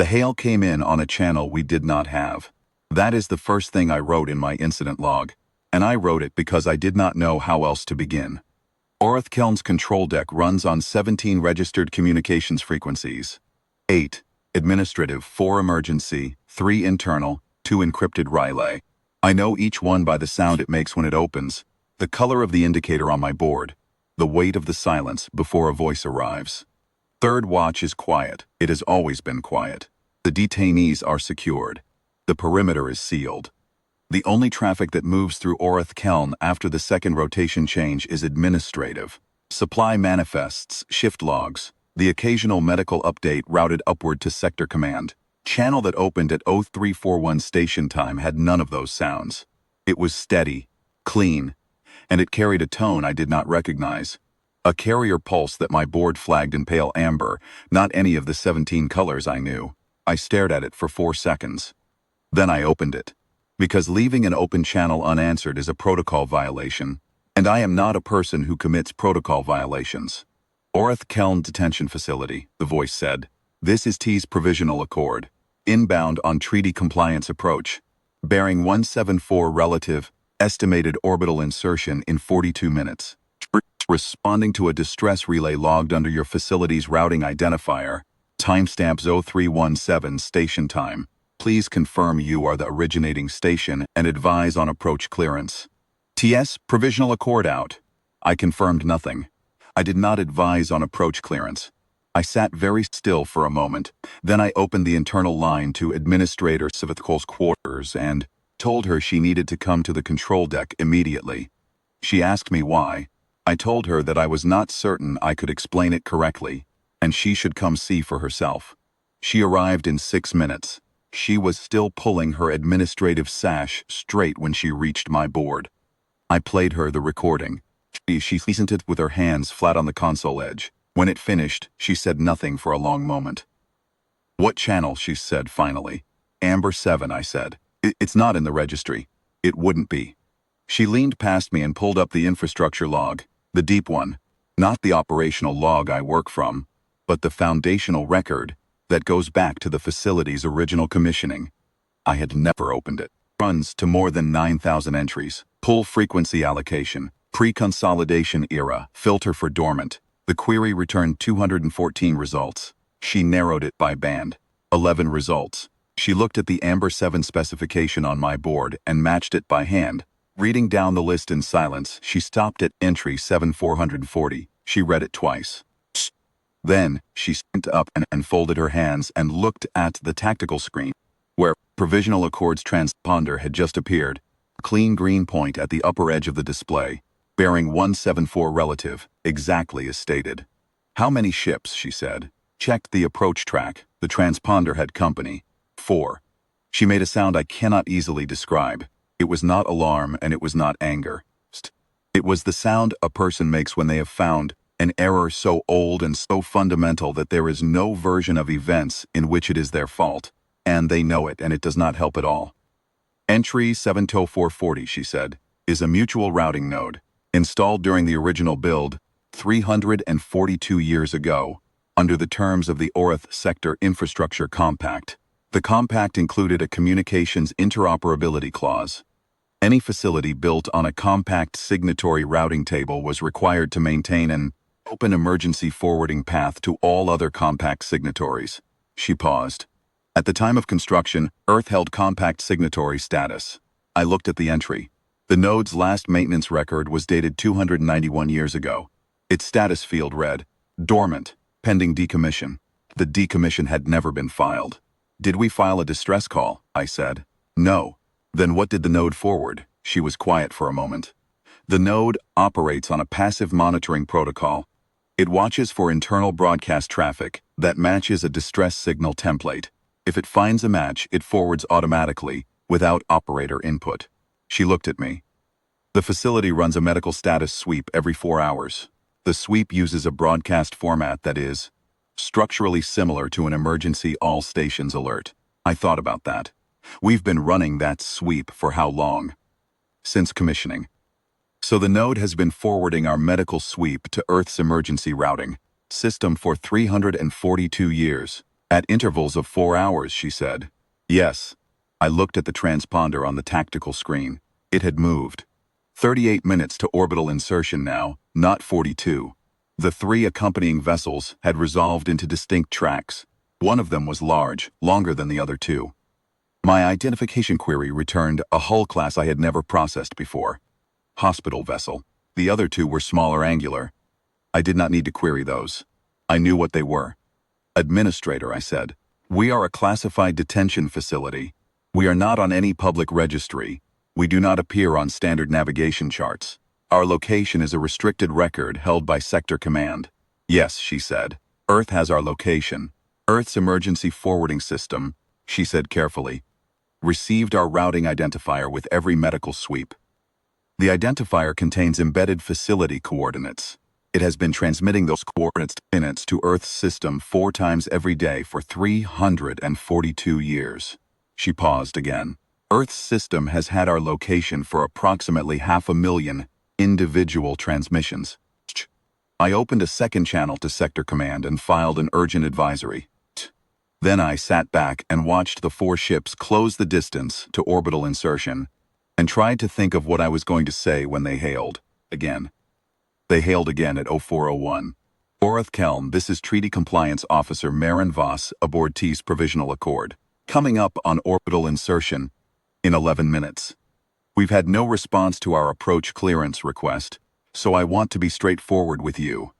The hail came in on a channel we did not have. That is the first thing I wrote in my incident log, and I wrote it because I did not know how else to begin. Orthkeln's control deck runs on 17 registered communications frequencies. 8 administrative, 4 emergency, 3 internal, 2 encrypted relay. I know each one by the sound it makes when it opens, the color of the indicator on my board, the weight of the silence before a voice arrives. Third watch is quiet. It has always been quiet. The detainees are secured. The perimeter is sealed. The only traffic that moves through Orthkeln after the second rotation change is administrative. Supply manifests, shift logs, the occasional medical update routed upward to sector command. Channel that opened at 0341 station time had none of those sounds. It was steady, clean, and it carried a tone I did not recognize. A carrier pulse that my board flagged in pale amber, not any of the 17 colors I knew. I stared at it for 4 seconds. Then I opened it. Because leaving an open channel unanswered is a protocol violation, and I am not a person who commits protocol violations. Orthkeln Detention Facility, the voice said. This is T's provisional accord. Inbound on treaty compliance approach. Bearing 174 relative, estimated orbital insertion in 42 minutes. Responding to a distress relay logged under your facility's routing identifier, timestamp 0317 station time. Please confirm you are the originating station and advise on approach clearance. TS, provisional accord out. I confirmed nothing. I did not advise on approach clearance. I sat very still for a moment, then I opened the internal line to Administrator Savithkol's quarters and told her she needed to come to the control deck immediately. She asked me why. I told her that I was not certain I could explain it correctly, and she should come see for herself. She arrived in 6 minutes. She was still pulling her administrative sash straight when she reached my board. I played her the recording. She listened it with her hands flat on the console edge. When it finished, she said nothing for a long moment. What channel? She said finally. Amber 7, I said. It's not in the registry. It wouldn't be. She leaned past me and pulled up the infrastructure log, the deep one, not the operational log I work from, but the foundational record that goes back to the facility's original commissioning. I had never opened it. Runs to more than 9,000 entries. Pull frequency allocation, pre-consolidation era, filter for dormant. The query returned 214 results. She narrowed it by band. 11 results. She looked at the Amber 7 specification on my board and matched it by hand. Reading down the list in silence, she stopped at entry 7440. She read it twice. Then, she sent up and folded her hands and looked at the tactical screen, where Provisional Accord's transponder had just appeared, a clean green point at the upper edge of the display, bearing 174 relative, exactly as stated. How many ships, she said. Checked the approach track. The transponder had company. 4. She made a sound I cannot easily describe. It was not alarm and it was not anger. It was the sound a person makes when they have found an error so old and so fundamental that there is no version of events in which it is their fault, and they know it and it does not help at all. Entry 72440, she said, is a mutual routing node, installed during the original build 342 years ago, under the terms of the Orth Sector Infrastructure Compact. The compact included a communications interoperability clause. Any facility built on a compact signatory routing table was required to maintain an open emergency forwarding path to all other compact signatories. She paused. At the time of construction, Earth held compact signatory status. I looked at the entry. The node's last maintenance record was dated 291 years ago. Its status field read, dormant, pending decommission. The decommission had never been filed. Did we file a distress call? I said. No. Then what did the node forward? She was quiet for a moment. The node operates on a passive monitoring protocol. It watches for internal broadcast traffic that matches a distress signal template. If it finds a match, it forwards automatically, without operator input. She looked at me. The facility runs a medical status sweep every 4 hours. The sweep uses a broadcast format that is structurally similar to an emergency all stations alert. I thought about that. We've been running that sweep for how long? Since commissioning. So the node has been forwarding our medical sweep to Earth's emergency routing system for 342 years. At intervals of 4 hours, she said. Yes. I looked at the transponder on the tactical screen. It had moved. 38 minutes to orbital insertion now, not 42. The 3 accompanying vessels had resolved into distinct tracks. One of them was large, longer than the other 2. My identification query returned a hull class I had never processed before. Hospital vessel. The other 2 were smaller angular. I did not need to query those. I knew what they were. Administrator, I said. We are a classified detention facility. We are not on any public registry. We do not appear on standard navigation charts. Our location is a restricted record held by Sector Command. Yes, she said. Earth has our location. Earth's emergency forwarding system, she said carefully, received our routing identifier with every medical sweep. The identifier contains embedded facility coordinates. It has been transmitting those coordinates to Earth's system 4 times every day for 342 years. She paused again. Earth's system has had our location for approximately 500,000 individual transmissions. I opened a second channel to Sector Command and filed an urgent advisory. Then I sat back and watched the 4 ships close the distance to orbital insertion and tried to think of what I was going to say when they hailed again. They hailed again at 0401. Orth Kelm, this is Treaty Compliance Officer Maren Voss aboard T's Provisional Accord. Coming up on orbital insertion in 11 minutes. We've had no response to our approach clearance request, so I want to be straightforward with you.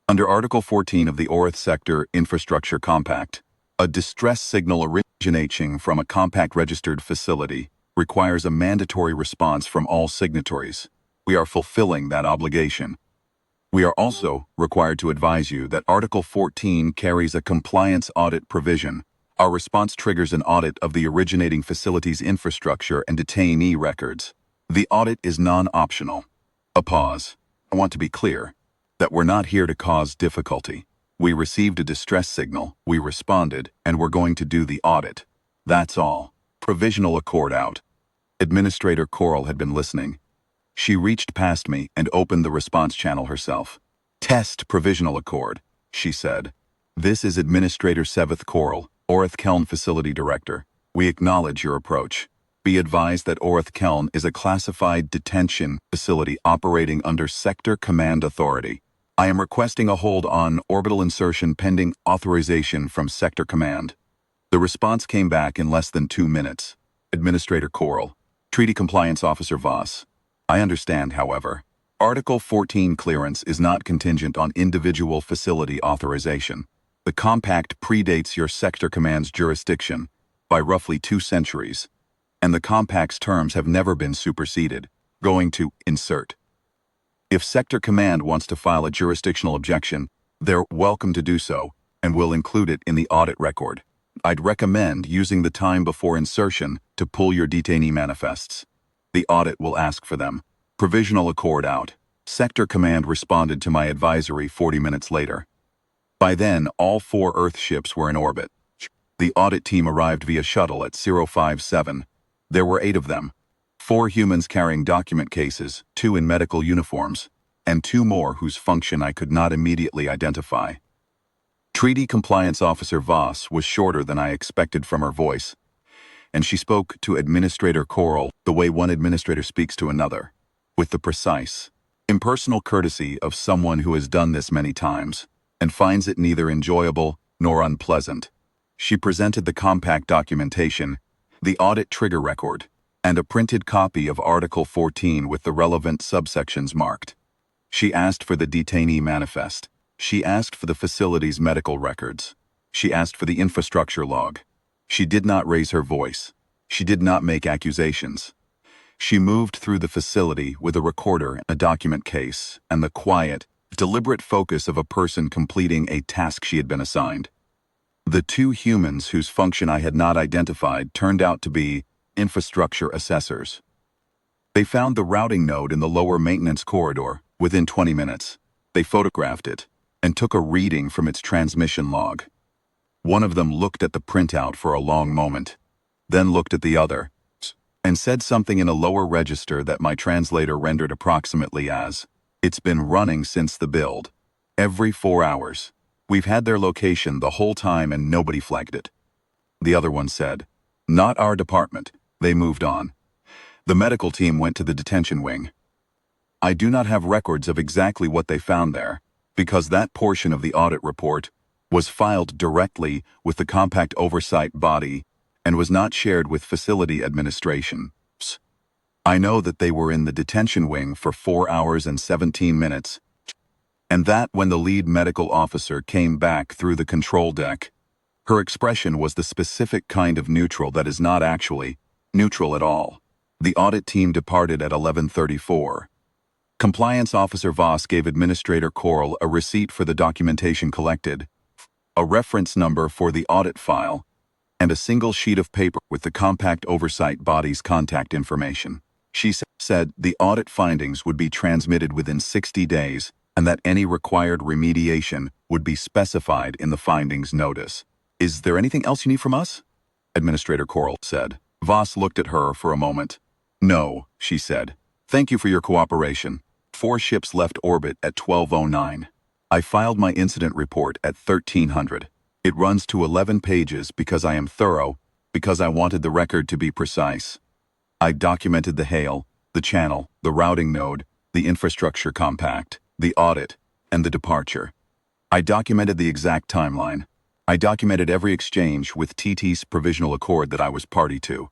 Under Article 14 of the Orth Sector Infrastructure Compact, a distress signal originating from a compact-registered facility requires a mandatory response from all signatories. We are fulfilling that obligation. We are also required to advise you that Article 14 carries a compliance audit provision. Our response triggers an audit of the originating facility's infrastructure and detainee records. The audit is non-optional. A pause. I want to be clear that we're not here to cause difficulty. We received a distress signal, we responded, and we're going to do the audit. That's all. Provisional accord out. Administrator Coral had been listening. She reached past me and opened the response channel herself. Test provisional accord, she said. This is Administrator Seveth Coral, Orth Kelm Facility Director. We acknowledge your approach. Be advised that Orth Kelm is a classified detention facility operating under Sector Command Authority. I am requesting a hold on orbital insertion pending authorization from Sector Command. The response came back in less than 2 minutes. Administrator Coral, Treaty Compliance Officer Voss. I understand, however, Article 14 clearance is not contingent on individual facility authorization. The compact predates your Sector Command's jurisdiction by roughly 2 centuries, and the compact's terms have never been superseded. Going to insert. If Sector Command wants to file a jurisdictional objection, they're welcome to do so, and we'll include it in the audit record. I'd recommend using the time before insertion to pull your detainee manifests. The audit will ask for them. Provisional accord out. Sector Command responded to my advisory 40 minutes later. By then, all 4 Earth ships were in orbit. The audit team arrived via shuttle at 057. There were 8 of them. 4 humans carrying document cases, 2 in medical uniforms, and 2 more whose function I could not immediately identify. Treaty Compliance Officer Voss was shorter than I expected from her voice, and she spoke to Administrator Coral the way one administrator speaks to another, with the precise, impersonal courtesy of someone who has done this many times and finds it neither enjoyable nor unpleasant. She presented the compact documentation, the audit trigger record, and a printed copy of Article 14 with the relevant subsections marked. She asked for the detainee manifest. She asked for the facility's medical records. She asked for the infrastructure log. She did not raise her voice. She did not make accusations. She moved through the facility with a recorder, a document case, and the quiet, deliberate focus of a person completing a task she had been assigned. The 2 humans whose function I had not identified turned out to be infrastructure assessors. They found the routing node in the lower maintenance corridor within 20 minutes. They photographed it and took a reading from its transmission log. One of them looked at the printout for a long moment, then looked at the other, and said something in a lower register that my translator rendered approximately as, "It's been running since the build. Every 4 hours. We've had their location the whole time and nobody flagged it. The other one said, not our department. They moved on. The medical team went to the detention wing. I do not have records of exactly what they found there, because that portion of the audit report was filed directly with the compact oversight body and was not shared with facility administration. I know that they were in the detention wing for 4 hours and 17 minutes, and that when the lead medical officer came back through the control deck, her expression was the specific kind of neutral that is not actually neutral at all. The audit team departed at 11:34. Compliance Officer Voss gave Administrator Coral a receipt for the documentation collected, a reference number for the audit file, and a single sheet of paper with the compact oversight body's contact information. She said the audit findings would be transmitted within 60 days and that any required remediation would be specified in the findings notice. Is there anything else you need from us? Administrator Coral said. Voss looked at her for a moment. No, she said. Thank you for your cooperation. 4 ships left orbit at 12:09. I filed my incident report at 1300. It runs to 11 pages because I am thorough, because I wanted the record to be precise. I documented the hail, the channel, the routing node, the infrastructure compact, the audit, and the departure. I documented the exact timeline. I documented every exchange with TT's provisional accord that I was party to.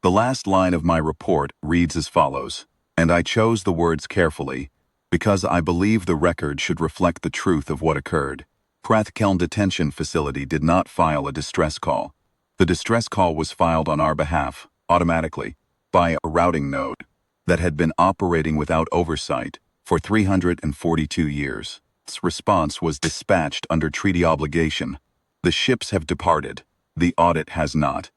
The last line of my report reads as follows, and I chose the words carefully because I believe the record should reflect the truth of what occurred. Prathkeln Detention Facility did not file a distress call. The distress call was filed on our behalf, automatically, by a routing node that had been operating without oversight for 342 years. Its response was dispatched under treaty obligation. The ships have departed. The audit has not.